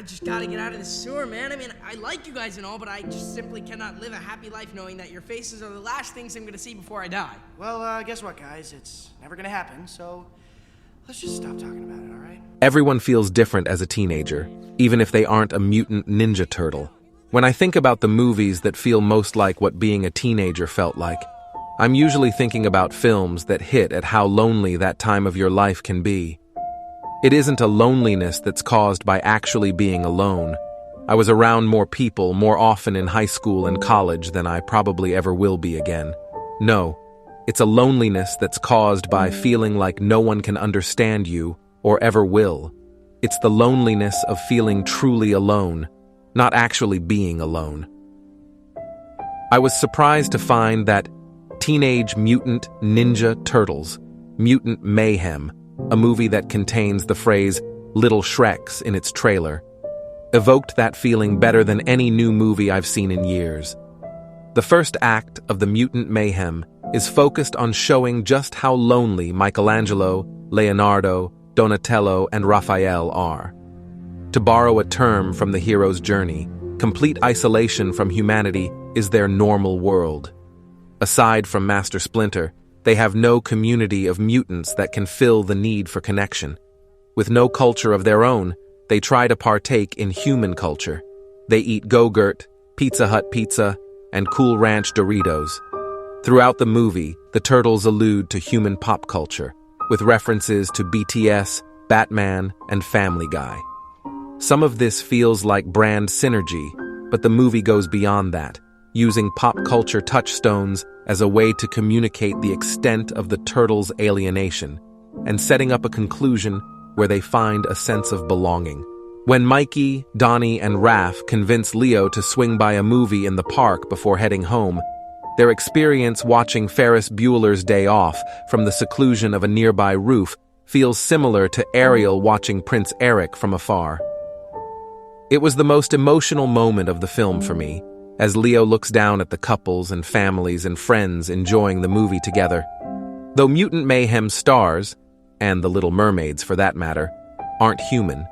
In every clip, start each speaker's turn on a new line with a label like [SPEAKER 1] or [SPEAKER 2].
[SPEAKER 1] I just gotta get out of the sewer, man. I mean, I like you guys and all, but I just simply cannot live a happy life knowing that your faces are the last things I'm gonna see before I die.
[SPEAKER 2] Well, guess what, guys? It's never gonna happen, so let's just stop talking about it, all right?
[SPEAKER 3] Everyone feels different as a teenager, even if they aren't a mutant ninja turtle. When I think about the movies that feel most like what being a teenager felt like, I'm usually thinking about films that hit at how lonely that time of your life can be. It isn't a loneliness that's caused by actually being alone. I was around more people more often in high school and college than I probably ever will be again. No, it's a loneliness that's caused by feeling like no one can understand you or ever will. It's the loneliness of feeling truly alone, not actually being alone. I was surprised to find that Teenage Mutant Ninja Turtles, Mutant Mayhem, a movie that contains the phrase "Little Shreks" in its trailer, evoked that feeling better than any new movie I've seen in years. The first act of the Mutant Mayhem is focused on showing just how lonely Michelangelo, Leonardo, Donatello, and Raphael are. To borrow a term from the hero's journey, complete isolation from humanity is their normal world. Aside from Master Splinter, they have no community of mutants that can fill the need for connection. With no culture of their own, they try to partake in human culture. They eat Go-Gurt, Pizza Hut pizza, and Cool Ranch Doritos. Throughout the movie, the turtles allude to human pop culture, with references to BTS, Batman, and Family Guy. Some of this feels like brand synergy, but the movie goes beyond that, using pop culture touchstones as a way to communicate the extent of the turtles' alienation, and setting up a conclusion where they find a sense of belonging. When Mikey, Donnie, and Raph convince Leo to swing by a movie in the park before heading home, their experience watching Ferris Bueller's Day Off from the seclusion of a nearby roof feels similar to Ariel watching Prince Eric from afar. It was the most emotional moment of the film for me, as Leo looks down at the couples and families and friends enjoying the movie together. Though Mutant Mayhem stars, and The Little Mermaids for that matter, aren't human,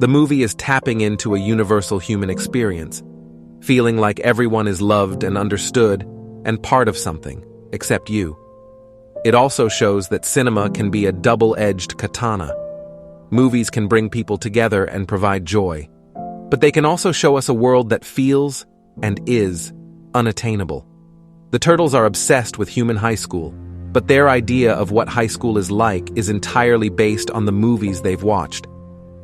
[SPEAKER 3] the movie is tapping into a universal human experience, feeling like everyone is loved and understood and part of something, except you. It also shows that cinema can be a double-edged katana. Movies can bring people together and provide joy, but they can also show us a world that feels and is unattainable. The Turtles are obsessed with human high school, but their idea of what high school is like is entirely based on the movies they've watched.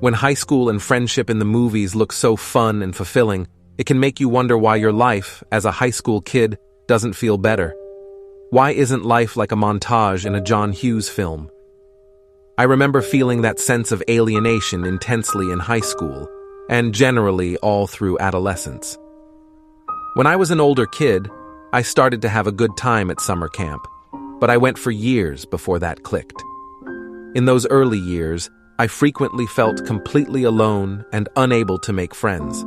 [SPEAKER 3] When high school and friendship in the movies look so fun and fulfilling, it can make you wonder why your life, as a high school kid, doesn't feel better. Why isn't life like a montage in a John Hughes film? I remember feeling that sense of alienation intensely in high school, and generally all through adolescence. When I was an older kid, I started to have a good time at summer camp, but I went for years before that clicked. In those early years, I frequently felt completely alone and unable to make friends.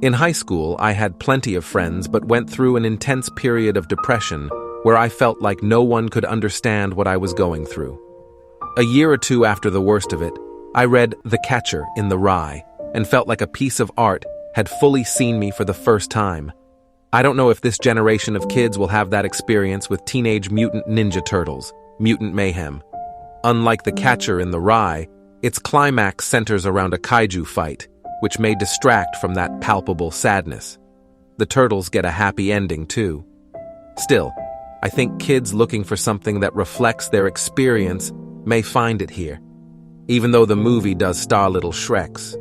[SPEAKER 3] In high school, I had plenty of friends but went through an intense period of depression where I felt like no one could understand what I was going through. A year or two after the worst of it, I read The Catcher in the Rye and felt like a piece of art had fully seen me for the first time. I don't know if this generation of kids will have that experience with Teenage Mutant Ninja Turtles, Mutant Mayhem. Unlike The Catcher in the Rye, its climax centers around a kaiju fight, which may distract from that palpable sadness. The Turtles get a happy ending, too. Still, I think kids looking for something that reflects their experience may find it here, even though the movie does star Little Shreks.